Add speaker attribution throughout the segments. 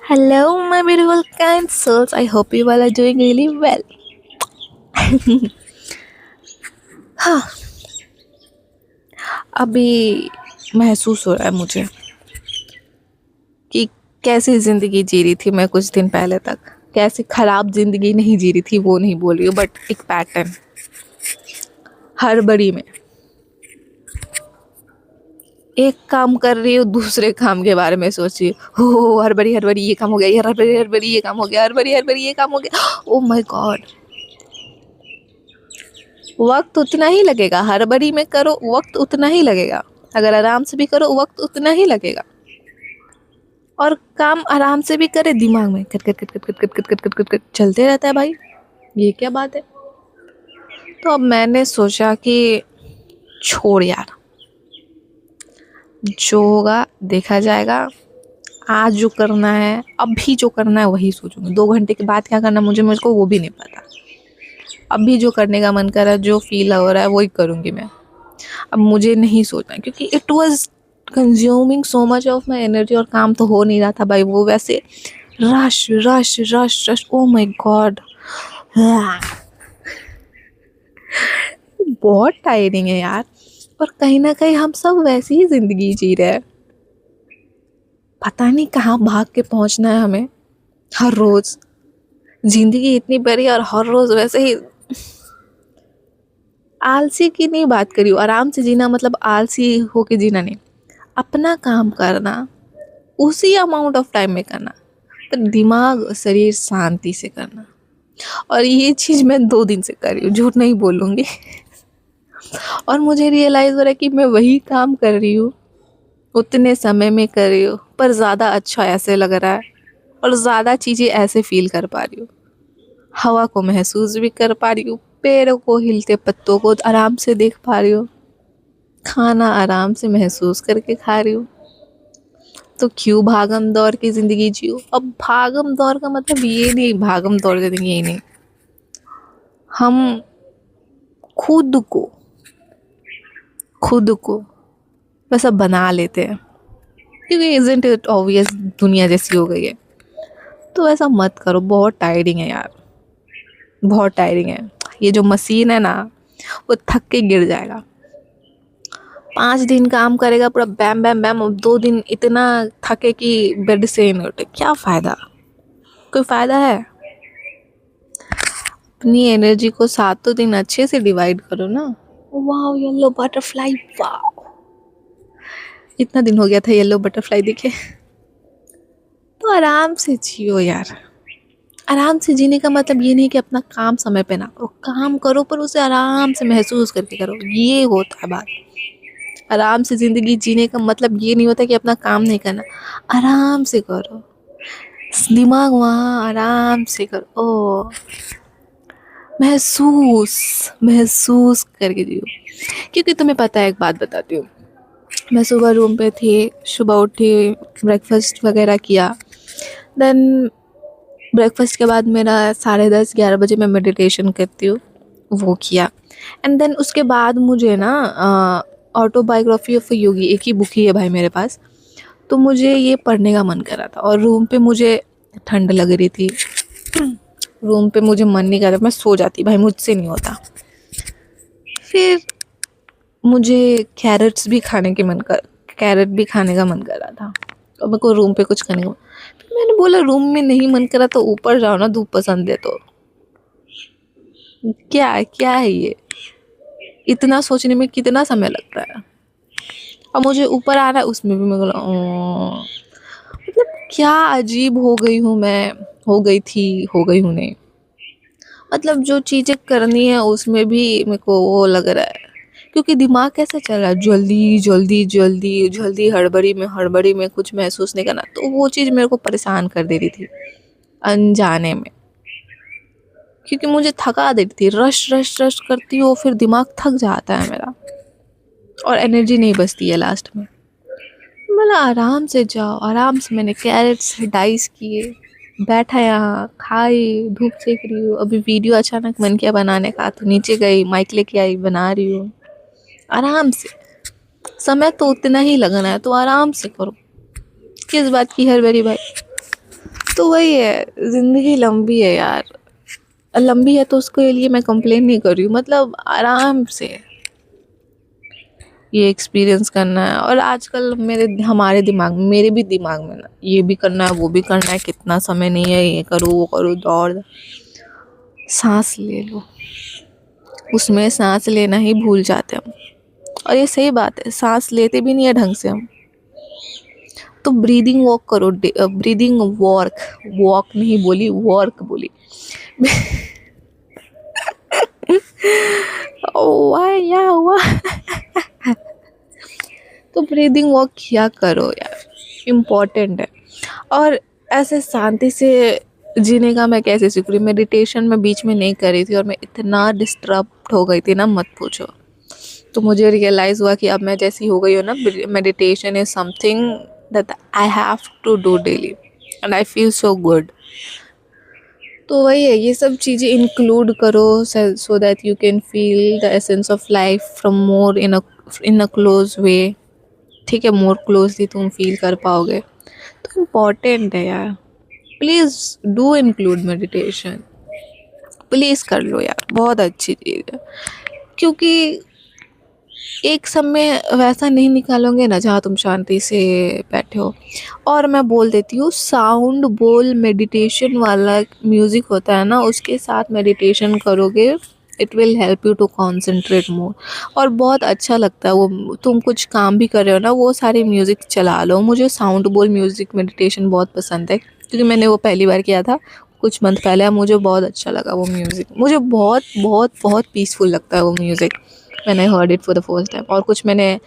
Speaker 1: Hello, my beautiful kind souls. I hope you all are doing really well. हाँ, अभी महसूस हो रहा है मुझे कि कैसी ज़िंदगी जी रही थी मैं कुछ दिन पहले तक। कैसी ख़राब ज़िंदगी नहीं जी रही थी वो नहीं बोल रही हूँ, बट एक पैटर्न हड़बड़ी में एक काम कर रही हूँ, दूसरे काम के बारे में सोच रही हूँ। हो हड़बड़ी हड़बड़ी ये काम हो गया, ये हड़बड़ी हड़बड़ी ये काम हो गया, हड़बड़ी हड़बड़ी ये काम हो गया। Oh my God! वक्त उतना ही लगेगा, हड़बड़ी में करो वक्त उतना ही लगेगा, अगर आराम से भी करो वक्त उतना ही लगेगा। और काम आराम से भी करे, दिमाग में cut cut cut cut cut cut cut cut cut cut चलते रहता है भाई। ये क्या बात है? तो अब मैंने सोचा कि छोड़ यार, जो होगा देखा जाएगा। आज जो करना है, अभी जो करना है वही सोचूंगी। 2 घंटे के बाद क्या करना मुझको वो भी नहीं पता। अभी जो करने का मन कर रहा है, जो फील हो रहा है वही करूँगी मैं। अब मुझे नहीं सोचना, क्योंकि it was consuming so much of my energy, और काम तो हो नहीं रहा था भाई। वो वैसे रश रश रश रश, ओ माई गॉड, बहुत टायरिंग है यार। और कहीं ना कहीं हम सब वैसी ही ज़िंदगी जी रहे हैं। पता नहीं कहाँ भाग के पहुँचना है हमें। हर रोज़ ज़िंदगी इतनी बड़ी, और हर रोज़ वैसे ही। आलसी की नहीं बात करी हूँ, आराम से जीना मतलब आलसी होके जीना नहीं। अपना काम करना, उसी अमाउंट ऑफ टाइम में करना, पर दिमाग शरीर शांति से करना। और ये चीज़ मैं 2 दिन से कर रही हूँ, झूठ नहीं बोलूँगी। और मुझे रियलाइज़ हो रहा है कि मैं वही काम कर रही हूँ, उतने समय में कर रही हूँ, पर ज़्यादा अच्छा ऐसे लग रहा है, और ज़्यादा चीज़ें ऐसे फील कर पा रही हूँ। हवा को महसूस भी कर पा रही हूँ, पेड़ों को, हिलते पत्तों को आराम से देख पा रही हूँ, खाना आराम से महसूस करके खा रही हूँ। तो क्यों भागम दौड़ की ज़िंदगी जियो। अब भागम दौड़ का मतलब ये नहीं, भागम दौड़ की ज़िंदगी, ये नहीं। हम खुद को खुद को वैसा बना लेते हैं, क्योंकि इज़न्ट इट ऑब्वियस दुनिया जैसी हो गई है। तो ऐसा मत करो, बहुत टायरिंग है यार, बहुत टायरिंग है। ये जो मशीन है ना, वो थक के गिर जाएगा। 5 दिन काम करेगा पूरा बैम बैम बैम, और 2 दिन इतना थके कि बेड से ही नहीं उठे। क्या फ़ायदा? कोई फ़ायदा है? अपनी एनर्जी को 7 दिन अच्छे से डिवाइड करो ना। वाह येलो बटरफ्लाई, वाह! इतना दिन हो गया था येलो बटरफ्लाई दिखे। तो आराम से जियो यार। आराम से जीने का मतलब ये नहीं कि अपना काम समय पे ना करो, काम करो पर उसे आराम से महसूस करके करो, ये होता है बात। आराम से ज़िंदगी जीने का मतलब ये नहीं होता कि अपना काम नहीं करना। आराम से करो, दिमाग वहाँ आराम से करो। ओ, महसूस महसूस करके जियो। क्योंकि तुम्हें पता है, एक बात बताती हूँ। मैं सुबह रूम पे थी, सुबह उठी, ब्रेकफास्ट वगैरह किया। देन ब्रेकफास्ट के बाद मेरा 10:30-11 बजे मैं मेडिटेशन करती हूँ, वो किया। एंड देन उसके बाद मुझे ना ऑटोबायोग्राफी ऑफ अ योगी, एक ही बुक ही है भाई मेरे पास, तो मुझे ये पढ़ने का मन कर रहा था। और रूम पे मुझे ठंड लग रही थी, रूम पे मुझे मन नहीं कर रहा, मैं सो जाती भाई, मुझसे नहीं होता। फिर मुझे कैरेट भी खाने का मन कर रहा था, और मेरे को रूम पे कुछ करने का। फिर मैंने बोला रूम में नहीं मन करा तो ऊपर जाओ ना, धूप पसंद है तो। क्या क्या है ये? इतना सोचने में कितना समय लगता है। और मुझे ऊपर आ रहा है, उसमें भी मैं बोला मतलब क्या अजीब हो गई हूँ मैं। हो गई थी, हो गई हूँ नहीं, मतलब जो चीज़ें करनी है उसमें भी मेरे को वो लग रहा है। क्योंकि दिमाग कैसा चल रहा है, जल्दी जल्दी जल्दी जल्दी, हड़बड़ी में कुछ महसूस नहीं करना, तो वो चीज़ मेरे को परेशान कर दे रही थी अनजाने में। क्योंकि मुझे थका देती थी, रश रश रश करती हो, फिर दिमाग थक जाता है मेरा, और एनर्जी नहीं बचती है लास्ट में। मतलब आराम से जाओ, आराम से। मैंने कैरेट्स डाइस किए, बैठा यहाँ खाई, धूप सेक रही हूँ। अभी वीडियो अचानक मन किया बनाने का, तो नीचे गई, माइक लेके आई, बना रही हूँ आराम से। समय तो उतना ही लगना है, तो आराम से करो। किस बात की हड़बड़ी भाई? तो वही है, ज़िंदगी लंबी है यार, लंबी है तो उसके लिए मैं कंप्लेन नहीं कर रही हूँ, मतलब आराम से ये एक्सपीरियंस करना है। और आजकल हमारे दिमाग में, मेरे भी दिमाग में ना, ये भी करना है वो भी करना है, कितना समय नहीं है, ये करो वो करो, दौड़। सांस ले लो, उसमें सांस लेना ही भूल जाते हम। और ये सही बात है, सांस लेते भी नहीं है ढंग से हम। तो ब्रीदिंग वॉक करो, ब्रीदिंग वॉक, वॉक नहीं बोली, वर्क बोली। वाह या वाह। तो ब्रीदिंग वॉक किया करो यार, इम्पोर्टेंट है। और ऐसे शांति से जीने का मैं कैसे सीख रही, मेडिटेशन में बीच में नहीं कर रही थी और मैं इतना डिस्टर्ब हो गई थी ना, मत पूछो। तो मुझे रियलाइज़ हुआ कि अब मैं जैसी हो गई हूँ ना, meditation is something that I have to do daily and I feel so good. तो वही है, ये सब चीज़ें इंक्लूड करो so that you can feel the essence of life from more in a close way. ठीक है, मोर क्लोजली तुम फील कर पाओगे। तो इम्पॉर्टेंट है यार, please do include meditation, please कर लो यार, बहुत अच्छी चीज़ है। क्योंकि एक समय वैसा नहीं निकालोगे ना जहाँ तुम शांति से बैठे हो। और मैं बोल देती हूँ, साउंड बोल मेडिटेशन वाला म्यूज़िक होता है ना, उसके साथ मेडिटेशन करोगे, it will help you to concentrate more. और बहुत अच्छा लगता है वो, तुम कुछ काम भी कर रहे हो ना, वो सारे म्यूज़िक चला लो। मुझे साउंड बोल म्यूज़िक मेडिटेशन बहुत पसंद है, क्योंकि मैंने वो पहली बार किया था कुछ मंथ पहले। मुझे बहुत अच्छा लगा वो म्यूज़िक, मुझे बहुत बहुत बहुत पीसफुल लगता है वो म्यूज़िक। मैंने heard it for the first time. और कुछ मैंने,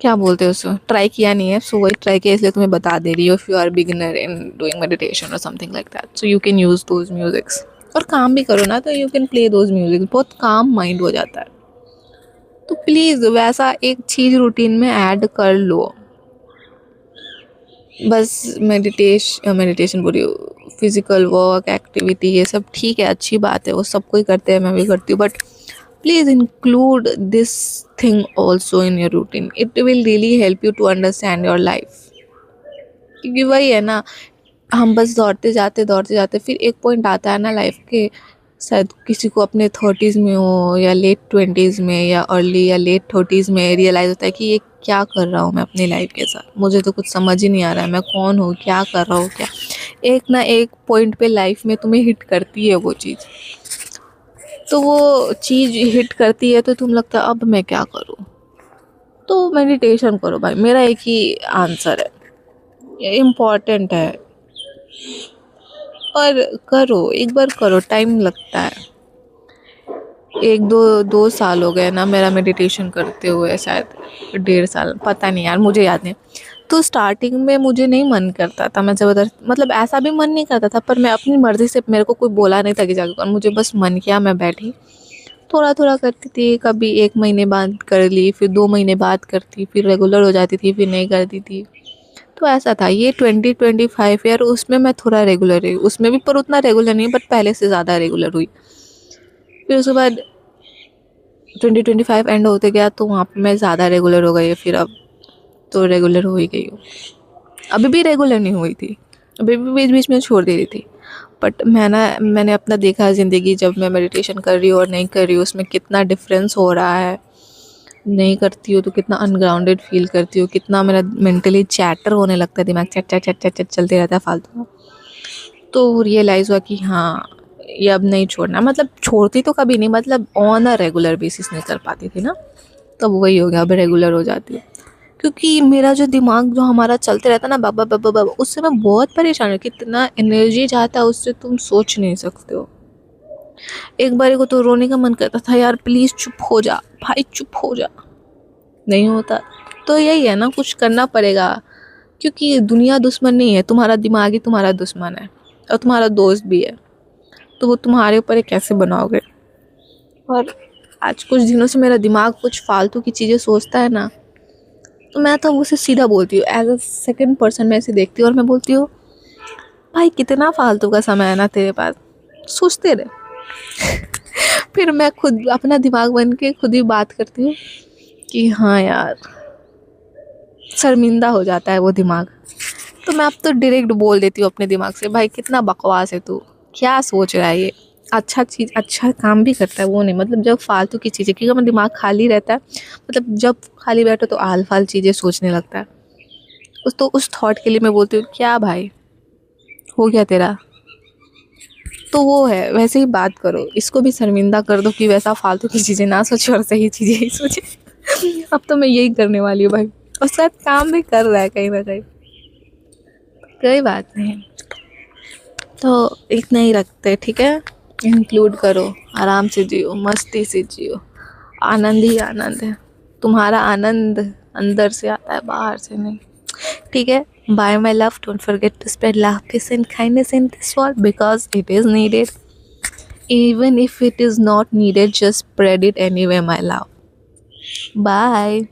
Speaker 1: क्या बोलते हैं उसको, ट्राई किया नहीं है, सो वही ट्राई किया इसलिए तुम्हें बता दे रही हूँ। If you are beginner in doing meditation और something like that, so you can use those musics. और काम भी करो ना तो you can play those music, बहुत काम माइंड हो जाता है। तो प्लीज़ वैसा एक चीज़ रूटीन में ऐड कर लो। बस मेडिटेशन पूरी, फिजिकल वर्क एक्टिविटी ये सब ठीक है, अच्छी बात है, वो सब कोई करते हैं, मैं भी करती हूँ, but please include this thing also in your routine. It will really help you to understand your life. क्योंकि वही है ना, हम बस दौड़ते जाते फिर एक पॉइंट आता है ना लाइफ के, शायद किसी को अपने 30s में हो या लेट 20s में या अर्ली या लेट 30s में रियलाइज़ होता है कि ये क्या कर रहा हूँ मैं अपनी लाइफ के साथ, मुझे तो कुछ समझ ही नहीं आ रहा है, मैं कौन हूँ, क्या कर रहा हूँ, क्या। एक ना एक पॉइंट पे लाइफ में तुम्हें हिट करती है वो चीज़। तो वो चीज़ हिट करती है तो तुम लगता है अब मैं क्या करूँ, तो मेडिटेशन करो भाई, मेरा एक ही आंसर है, ये इम्पॉर्टेंट है। और करो, एक बार करो, टाइम लगता है। एक दो साल हो गए ना मेरा मेडिटेशन करते हुए, शायद 1.5 साल, पता नहीं यार, मुझे याद नहीं। तो स्टार्टिंग में मुझे नहीं मन करता था, मैं ज़बरदस्त, मतलब ऐसा भी मन नहीं करता था, पर मैं अपनी मर्ज़ी से, मेरे को कोई बोला नहीं था कि जाकर, मुझे बस मन किया, मैं बैठी थोड़ा थोड़ा करती थी। कभी 1 महीने बाद कर ली, फिर 2 महीने बाद करती, फिर रेगुलर हो जाती थी, फिर नहीं करती थी। तो ऐसा था ये 2025 ईयर, उसमें मैं थोड़ा रेगुलर हुई उसमें भी, पर उतना रेगुलर नहीं, बट पहले से ज़्यादा रेगुलर हुई। फिर उसके बाद 2025 एंड होते गया तो वहाँ पे मैं ज़्यादा रेगुलर हो गई, फिर अब तो रेगुलर हो ही गई हूँ। अभी भी रेगुलर नहीं हुई थी, अभी भी बीच बीच में छोड़ दे रही थी। बट मैंने अपना देखा है ज़िंदगी, जब मैं मेडिटेशन कर रही हूँ और नहीं कर रही हूँ, उसमें कितना डिफरेंस हो रहा है। नहीं करती हूँ तो कितना अनग्राउंडेड फील करती हूँ, कितना मेरा मेंटली चैटर होने लगता है, दिमाग चट चट चट चट चट चलते रहता है फालतू। तो रियलाइज़ हुआ कि हाँ, ये अब नहीं छोड़ना, मतलब छोड़ती तो कभी नहीं, मतलब ऑन अ रेगुलर बेसिस नहीं कर पाती थी ना, तब वही हो गया, अब रेगुलर हो जाती है। क्योंकि मेरा जो दिमाग जो हमारा चलते रहता है ना, बाबा बाबा बाबा, उससे मैं बहुत परेशान हूँ, कितना एनर्जी जाता है उससे तुम सोच नहीं सकते हो। एक बार को तो रोने का मन करता था यार, प्लीज़ चुप हो जा भाई, चुप हो जा, नहीं होता। तो यही है ना, कुछ करना पड़ेगा, क्योंकि दुनिया दुश्मन नहीं है, तुम्हारा दिमाग ही तुम्हारा दुश्मन है, और तुम्हारा दोस्त भी है। तो वो तुम्हारे ऊपर कैसे बनाओगे। और आज कुछ दिनों से मेरा दिमाग कुछ फालतू की चीज़ें सोचता है ना, तो मैं तो उसे सीधा बोलती हूँ, एज अ सेकेंड पर्सन मैं ऐसे देखती हूँ और मैं बोलती हूँ, भाई कितना फालतू का समय है ना तेरे पास, सोचते रहे। फिर मैं खुद अपना दिमाग बन के खुद ही बात करती हूँ कि हाँ यार, शर्मिंदा हो जाता है वो दिमाग तो मैं अब तो डायरेक्ट बोल देती हूँ अपने दिमाग से, भाई कितना बकवास है तू, क्या सोच रहा है ये। अच्छा चीज़ अच्छा काम भी करता है वो नहीं, मतलब जब फालतू की चीज़ें, क्योंकि मेरा दिमाग खाली रहता है, मतलब जब खाली बैठो तो आल फाल चीज़ें सोचने लगता है। उस थॉट के लिए मैं बोलती हूँ क्या भाई हो गया तेरा। तो वो है, वैसे ही बात करो, इसको भी शर्मिंदा कर दो कि वैसा फालतू की चीज़ें ना सोचे और सही चीज़ें ही सोचे। अब तो मैं यही करने वाली हूँ भाई, और शायद काम भी कर रहा है कहीं ना कहीं। कोई बात नहीं, तो इतना ही रखते हैं, ठीक है। इंक्लूड करो, आराम से जियो, मस्ती से जियो, आनंद ही आनंद है। तुम्हारा आनंद अंदर से आता है, बाहर से नहीं, ठीक है। Bye my love, don't forget to spread love, peace and kindness in this world because it is needed. Even if it is not needed, just spread it anyway, my love. Bye.